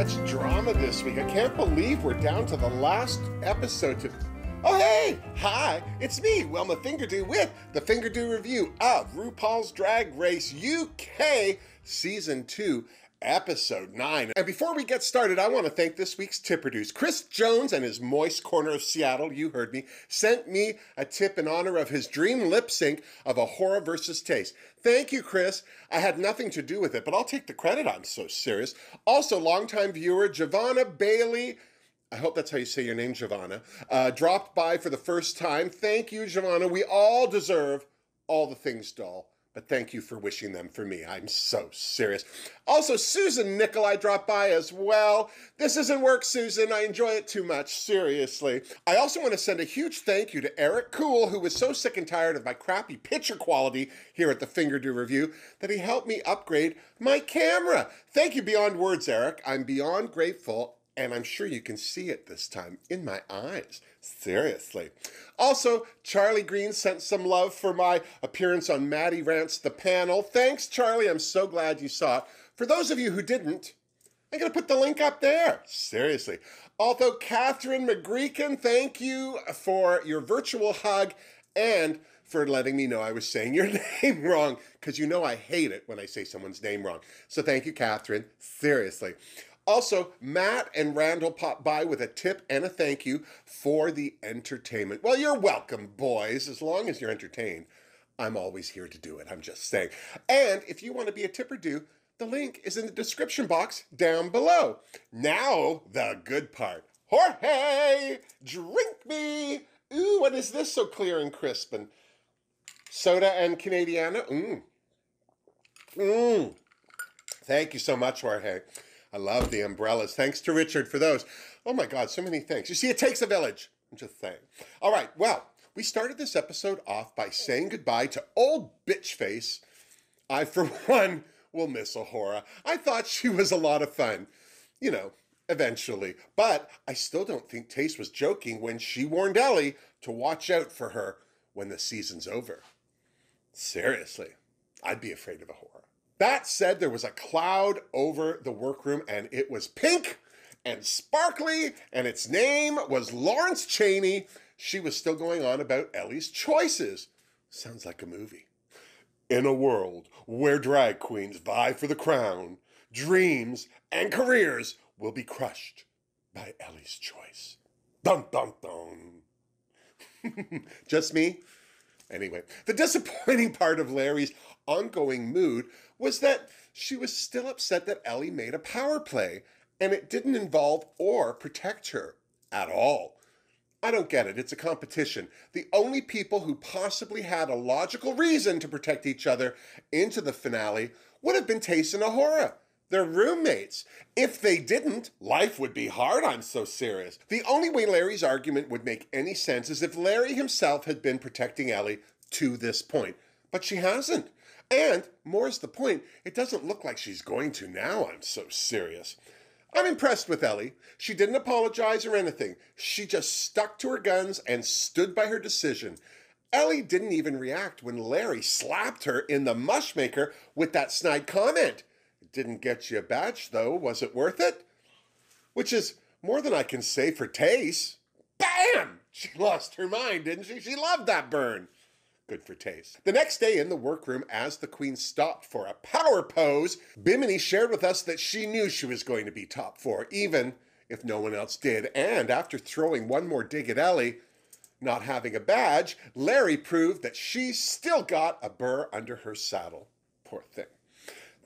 much drama this week. I can't believe we're down to the last episode to... Oh, hey! Hi! It's me, Wilma Fingerdoo, with the Fingerdoo review of RuPaul's Drag Race UK Season 2, Episode 9. And before we get started, I want to thank this week's tipperdoos. Chris Jones and his moist corner of Seattle, you heard me, sent me a tip in honor of his dream lip sync of Ahura versus Taste. Thank you, Chris. I had nothing to do with it, but I'll take the credit. I'm so serious. Also, longtime viewer Giovanna Bailey, I hope that's how you say your name, Giovanna, dropped by for the first time. Thank you, Giovanna. We all deserve all the things, doll. But thank you for wishing them for me. I'm so serious. Also, Susan Nicolai dropped by as well. This isn't work, Susan. I enjoy it too much. Seriously. I also want to send a huge thank you to Eric Cool, who was so sick and tired of my crappy picture quality here at the Fingerdoo Review that he helped me upgrade my camera. Thank you beyond words, Eric. I'm beyond grateful. And I'm sure you can see it this time in my eyes. Seriously. Also, Charlie Green sent some love for my appearance on Maddie Rants the Panel. Thanks, Charlie. I'm so glad you saw it. For those of you who didn't, I'm going to put the link up there. Seriously. Although, Catherine McGreekin, thank you for your virtual hug and for letting me know I was saying your name wrong, because you know I hate it when I say someone's name wrong. So thank you, Catherine. Seriously. Also, Matt and Randall popped by with a tip and a thank you for the entertainment. Well, you're welcome, boys. As long as you're entertained, I'm always here to do it. I'm just saying. And if you want to be a tipper-do, the link is in the description box down below. Now, the good part. Jorge, drink me. Ooh, what is this so clear and crisp? And soda and Canadiana. Thank you so much, Jorge. I love the umbrellas. Thanks to Richard for those. Oh my God, so many thanks. You see, it takes a village. I'm just saying. All right, well, we started this episode off by saying goodbye to old bitch face. I, for one, will miss Ahura. I thought she was a lot of fun. You know, eventually. But I still don't think Taste was joking when she warned Ellie to watch out for her when the season's over. Seriously, I'd be afraid of Ahura. That said, there was a cloud over the workroom, and it was pink and sparkly, and its name was Lawrence Chaney. She was still going on about Ellie's choices. Sounds like a movie. In a world where drag queens vie for the crown, dreams and careers will be crushed by Ellie's choice. Dun, dun, dun. Just me? Anyway, the disappointing part of Larry's ongoing mood was that she was still upset that Ellie made a power play, and it didn't involve or protect her at all. I don't get it. It's a competition. The only people who possibly had a logical reason to protect each other into the finale would have been Tace and Ahura. They're roommates. If they didn't, life would be hard. I'm so serious. The only way Larry's argument would make any sense is if Larry himself had been protecting Ellie to this point. But she hasn't. And, more's the point, it doesn't look like she's going to now. I'm so serious. I'm impressed with Ellie. She didn't apologize or anything. She just stuck to her guns and stood by her decision. Ellie didn't even react when Larry slapped her in the mushmaker with that snide comment. It didn't get you a badge, though. Was it worth it? Which is more than I can say for Tace. Bam! She lost her mind, didn't she? She loved that burn. Good for Taste. The next day in the workroom, as the queen stopped for a power pose, Bimini shared with us that she knew she was going to be top 4, even if no one else did. And after throwing one more dig at Ellie, not having a badge, Larry proved that she still got a burr under her saddle. Poor thing.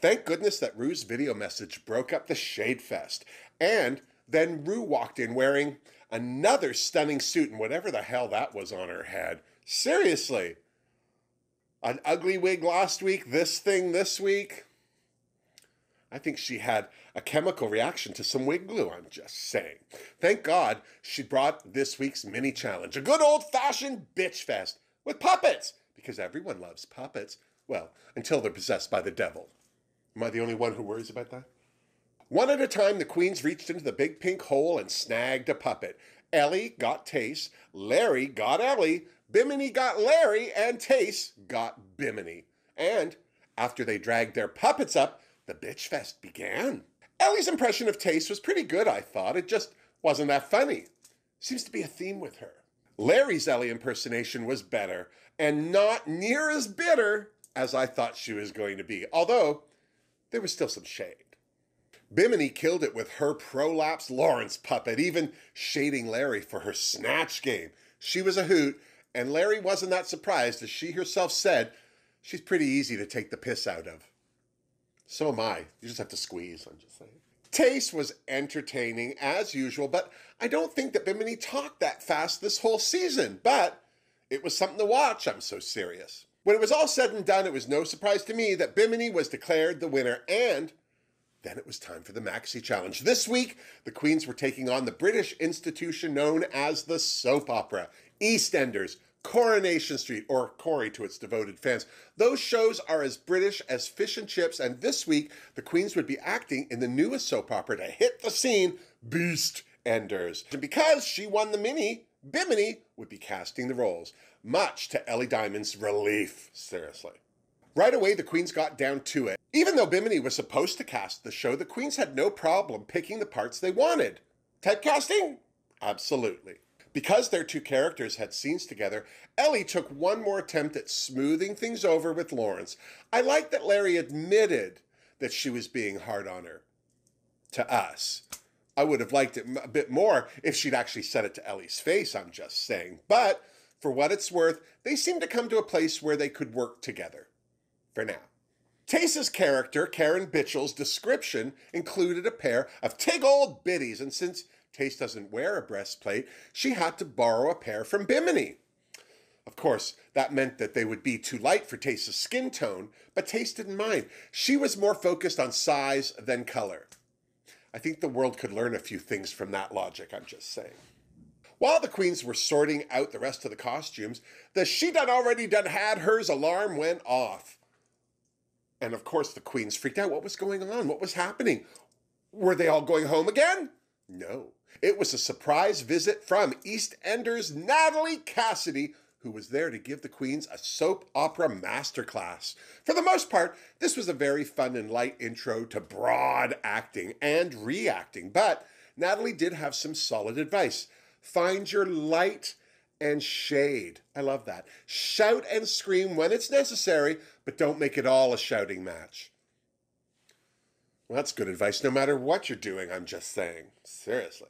Thank goodness that Rue's video message broke up the Shade Fest. And then Rue walked in wearing another stunning suit and whatever the hell that was on her head. Seriously. An ugly wig last week, this thing this week. I think she had a chemical reaction to some wig glue, I'm just saying. Thank God she brought this week's mini challenge, a good old-fashioned bitch fest with puppets, because everyone loves puppets. Well, until they're possessed by the devil. Am I the only one who worries about that? One at a time, the queens reached into the big pink hole and snagged a puppet. Ellie got Tace, Larry got Ellie, Bimini got Larry, and Tace got Bimini. And after they dragged their puppets up, the bitch fest began. Ellie's impression of Taste was pretty good, I thought. It just wasn't that funny. Seems to be a theme with her. Larry's Ellie impersonation was better, and not near as bitter as I thought she was going to be, although there was still some shade. Bimini killed it with her prolapse Lawrence puppet, even shading Larry for her snatch game. She was a hoot, and Larry wasn't that surprised, as she herself said, she's pretty easy to take the piss out of. So am I. You just have to squeeze, I'm just saying. Taste was entertaining as usual, but I don't think that Bimini talked that fast this whole season. But it was something to watch, I'm so serious. When it was all said and done, it was no surprise to me that Bimini was declared the winner, and then it was time for the Maxi Challenge. This week, the queens were taking on the British institution known as the soap opera, EastEnders, Coronation Street, or Corrie to its devoted fans. Those shows are as British as fish and chips, and this week, the queens would be acting in the newest soap opera to hit the scene, BeastEnders. And because she won the mini, Bimini would be casting the roles, much to Ellie Diamond's relief, seriously. Right away, the queens got down to it. Even though Bimini was supposed to cast the show, the queens had no problem picking the parts they wanted. Typecasting? Absolutely. Because their two characters had scenes together, Ellie took one more attempt at smoothing things over with Lawrence. I like that Larry admitted that she was being hard on her. To us. I would have liked it a bit more if she'd actually said it to Ellie's face, I'm just saying. But for what it's worth, they seem to come to a place where they could work together. For now. Tace's character, Karen Bitchell's description included a pair of tig old biddies, and since Tace doesn't wear a breastplate, she had to borrow a pair from Bimini. Of course, that meant that they would be too light for Tace's skin tone, but Tace didn't mind. She was more focused on size than color. I think the world could learn a few things from that logic, I'm just saying. While the queens were sorting out the rest of the costumes, the she done already done had hers alarm went off. And of course the queens freaked out. What was going on? What was happening? Were they all going home again? No. It was a surprise visit from EastEnders' Natalie Cassidy, who was there to give the queens a soap opera masterclass. For the most part, this was a very fun and light intro to broad acting and reacting, but Natalie did have some solid advice. Find your light and shade. I love that. Shout and scream when it's necessary, but don't make it all a shouting match. Well, that's good advice no matter what you're doing, I'm just saying. Seriously.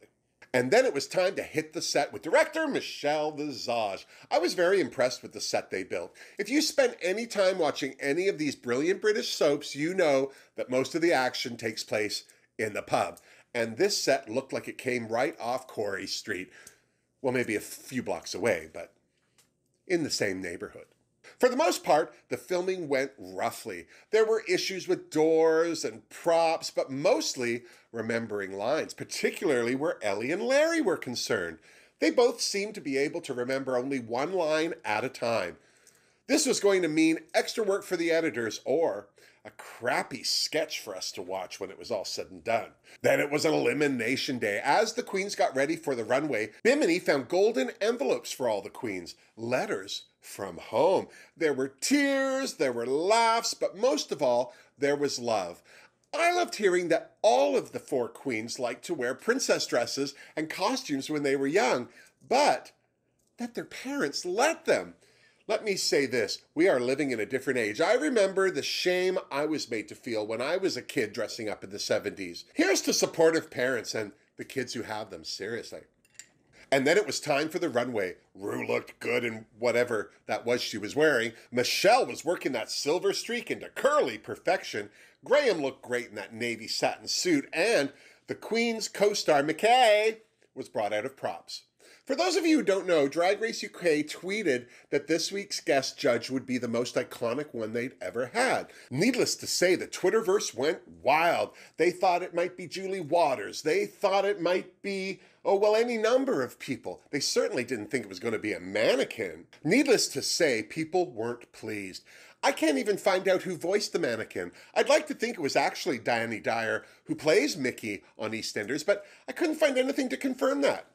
And then it was time to hit the set with director Michelle Visage. I was very impressed with the set they built. If you spent any time watching any of these brilliant British soaps, you know that most of the action takes place in the pub. And this set looked like it came right off Corrie Street. Well, maybe a few blocks away, but in the same neighborhood. For the most part, the filming went roughly. There were issues with doors and props, but mostly remembering lines, particularly where Ellie and Larry were concerned. They both seemed to be able to remember only one line at a time. This was going to mean extra work for the editors or a crappy sketch for us to watch when it was all said and done. Then it was an elimination day. As the queens got ready for the runway, Bimini found golden envelopes for all the queens. Letters from home. There were tears, there were laughs, but most of all, there was love. I loved hearing that all of the four queens liked to wear princess dresses and costumes when they were young, but that their parents let them. Let me say this, we are living in a different age. I remember the shame I was made to feel when I was a kid dressing up in the 70s. Here's to supportive parents and the kids who have them, seriously. And then it was time for the runway. Rue looked good in whatever that was she was wearing. Michelle was working that silver streak into curly perfection. Graham looked great in that navy satin suit. And the Queen's co-star, McKay, was brought out of props. For those of you who don't know, Drag Race UK tweeted that this week's guest judge would be the most iconic one they'd ever had. Needless to say, the Twitterverse went wild. They thought it might be Julie Waters. They thought it might be, oh, well, any number of people. They certainly didn't think it was going to be a mannequin. Needless to say, people weren't pleased. I can't even find out who voiced the mannequin. I'd like to think it was actually Danny Dyer, who plays Mickey on EastEnders, but I couldn't find anything to confirm that.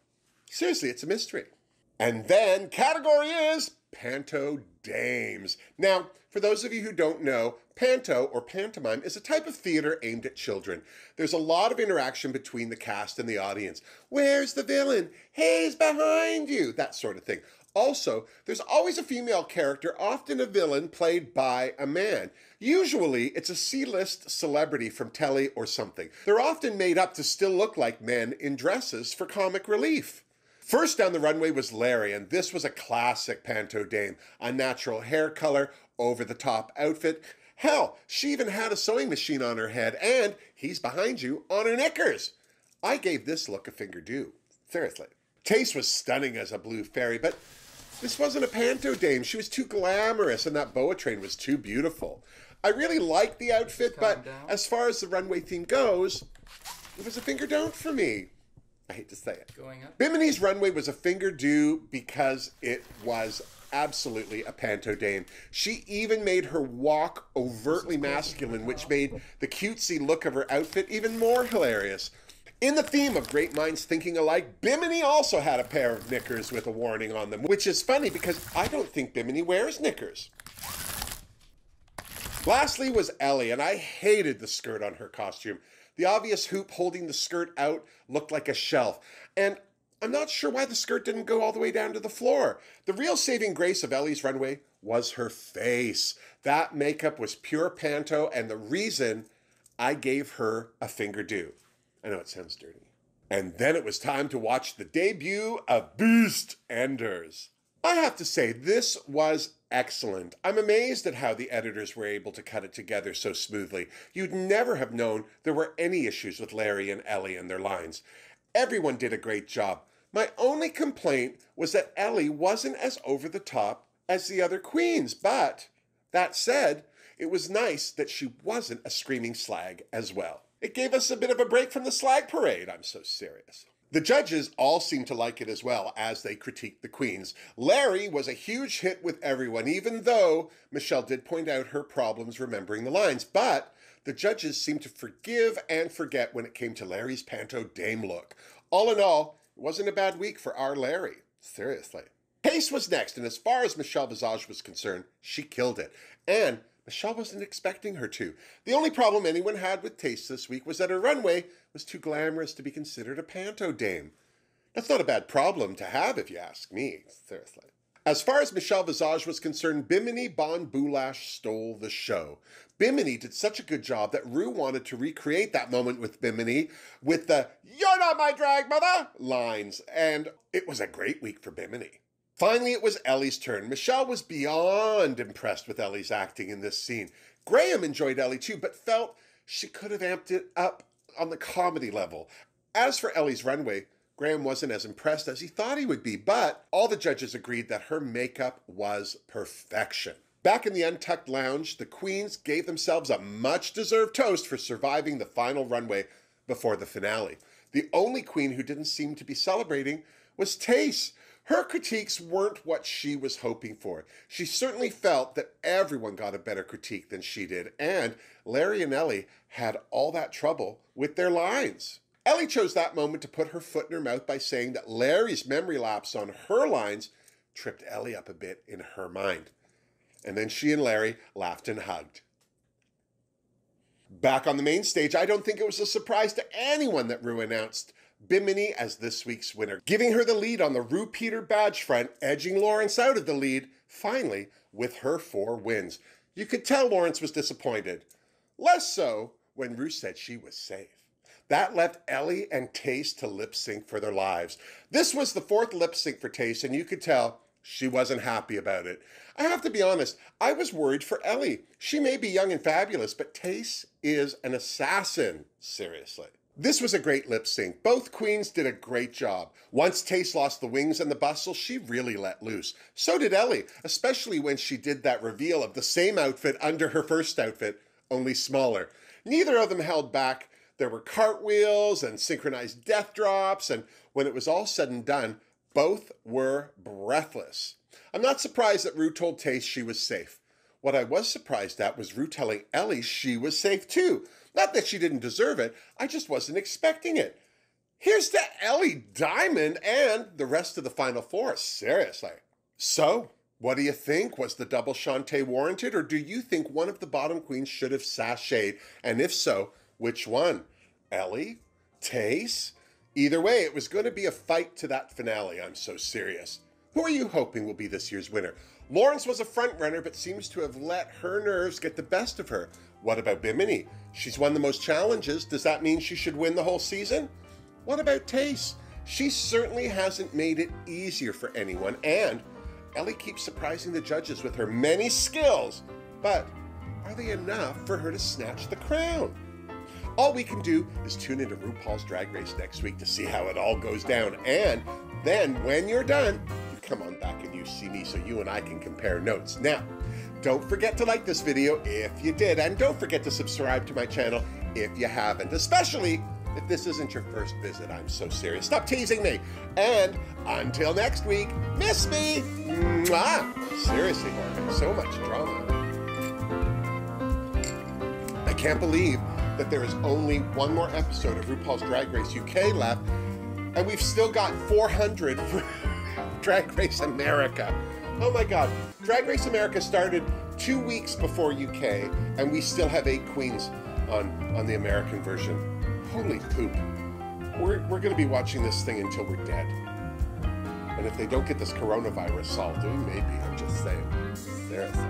Seriously, it's a mystery. And then category is Panto dames. Now, for those of you who don't know, panto or pantomime is a type of theater aimed at children. There's a lot of interaction between the cast and the audience. Where's the villain? He's behind you. That sort of thing. Also, there's always a female character, often a villain, played by a man. Usually, it's a C-list celebrity from telly or something. They're often made up to still look like men in dresses for comic relief. First down the runway was Larry, and this was a classic panto dame. A natural hair color, over-the-top outfit. Hell, she even had a sewing machine on her head, and he's behind you on her knickers. I gave this look a Fingerdoo. Seriously. Taste was stunning as a blue fairy, but this wasn't a panto dame. She was too glamorous, and that boa train was too beautiful. I really liked the outfit, but as far as the runway theme goes, it was a finger don't for me. I hate to say it. Going up. Bimini's runway was a Fingerdoo because it was absolutely a panto dame. She even made her walk overtly masculine, which made the cutesy look of her outfit even more hilarious. In the theme of great minds thinking alike, Bimini also had a pair of knickers with a warning on them, which is funny because I don't think Bimini wears knickers. Lastly was Ellie, and I hated the skirt on her costume. The obvious hoop holding the skirt out looked like a shelf, and I'm not sure why the skirt didn't go all the way down to the floor. The real saving grace of Ellie's runway was her face. That makeup was pure panto, and the reason I gave her a Fingerdoo. I know it sounds dirty. And then it was time to watch the debut of Beast Enders. I have to say, this was excellent. I'm amazed at how the editors were able to cut it together so smoothly. You'd never have known there were any issues with Larry and Ellie and their lines. Everyone did a great job. My only complaint was that Ellie wasn't as over the top as the other queens, but that said, it was nice that she wasn't a screaming slag as well. It gave us a bit of a break from the slag parade. I'm so serious. The judges all seemed to like it as well as they critiqued the queens. Larry was a huge hit with everyone, even though Michelle did point out her problems remembering the lines. But the judges seemed to forgive and forget when it came to Larry's panto dame look. All in all, it wasn't a bad week for our Larry. Seriously. Pace was next, and as far as Michelle Visage was concerned, she killed it. And Michelle wasn't expecting her to. The only problem anyone had with Taste this week was that her runway was too glamorous to be considered a panto dame. That's not a bad problem to have, if you ask me. Seriously. As far as Michelle Visage was concerned, Bimini Bon Boulash stole the show. Bimini did such a good job that Ru wanted to recreate that moment with Bimini with the "You're not my drag mother" lines, and it was a great week for Bimini. Finally, it was Ellie's turn. Michelle was beyond impressed with Ellie's acting in this scene. Graham enjoyed Ellie too, but felt she could have amped it up on the comedy level. As for Ellie's runway, Graham wasn't as impressed as he thought he would be, but all the judges agreed that her makeup was perfection. Back in the Untucked Lounge, the queens gave themselves a much-deserved toast for surviving the final runway before the finale. The only queen who didn't seem to be celebrating was Tace. Her critiques weren't what she was hoping for. She certainly felt that everyone got a better critique than she did, and Larry and Ellie had all that trouble with their lines. Ellie chose that moment to put her foot in her mouth by saying that Larry's memory lapse on her lines tripped Ellie up a bit in her mind. And then she and Larry laughed and hugged. Back on the main stage, I don't think it was a surprise to anyone that Ru announced Bimini as this week's winner, giving her the lead on the Ru Peter badge front, edging Lawrence out of the lead, finally, with her 4 wins. You could tell Lawrence was disappointed. Less so when Ru said she was safe. That left Ellie and Tace to lip sync for their lives. This was the 4th lip sync for Tace, and you could tell she wasn't happy about it. I have to be honest, I was worried for Ellie. She may be young and fabulous, but Tace is an assassin, seriously. This was a great lip sync. Both queens did a great job. Once Tace lost the wings and the bustle, she really let loose. So did Ellie, especially when she did that reveal of the same outfit under her first outfit, only smaller. Neither of them held back. There were cartwheels and synchronized death drops, and when it was all said and done, both were breathless. I'm not surprised that Ru told Tace she was safe. What I was surprised at was Ru telling Ellie she was safe too. Not that she didn't deserve it, I just wasn't expecting it. Here's to Ellie Diamond and the rest of the Final Four, seriously. So, What do you think? Was the double Shantae warranted, or do you think one of the bottom queens should have sashayed? And if so, which one? Ellie? Tace? Either way, it was going to be a fight to that finale. I'm so serious. Who are you hoping will be this year's winner? Lawrence was a front-runner, but seems to have let her nerves get the best of her. What about Bimini? She's won the most challenges. Does that mean she should win the whole season? What about Tace? She certainly hasn't made it easier for anyone, and Ellie keeps surprising the judges with her many skills, but are they enough for her to snatch the crown? All we can do is tune into RuPaul's Drag Race next week to see how it all goes down, and then when you're done, you come on back and you see me so you and I can compare notes. Now, don't forget to like this video if you did, and don't forget to subscribe to my channel if you haven't, especially if this isn't your first visit. I'm so serious. Stop teasing me. And until next week, miss me. Mwah. Seriously, Jorge, so much drama. I can't believe that there is only one more episode of RuPaul's Drag Race UK left, and we've still got 400 for Drag Race America. Oh my God. Drag Race America started 2 weeks before UK, and we still have 8 queens on the American version. Holy poop. We're going to be watching this thing until we're dead. And if they don't get this coronavirus solved, maybe, I'm just saying. Seriously.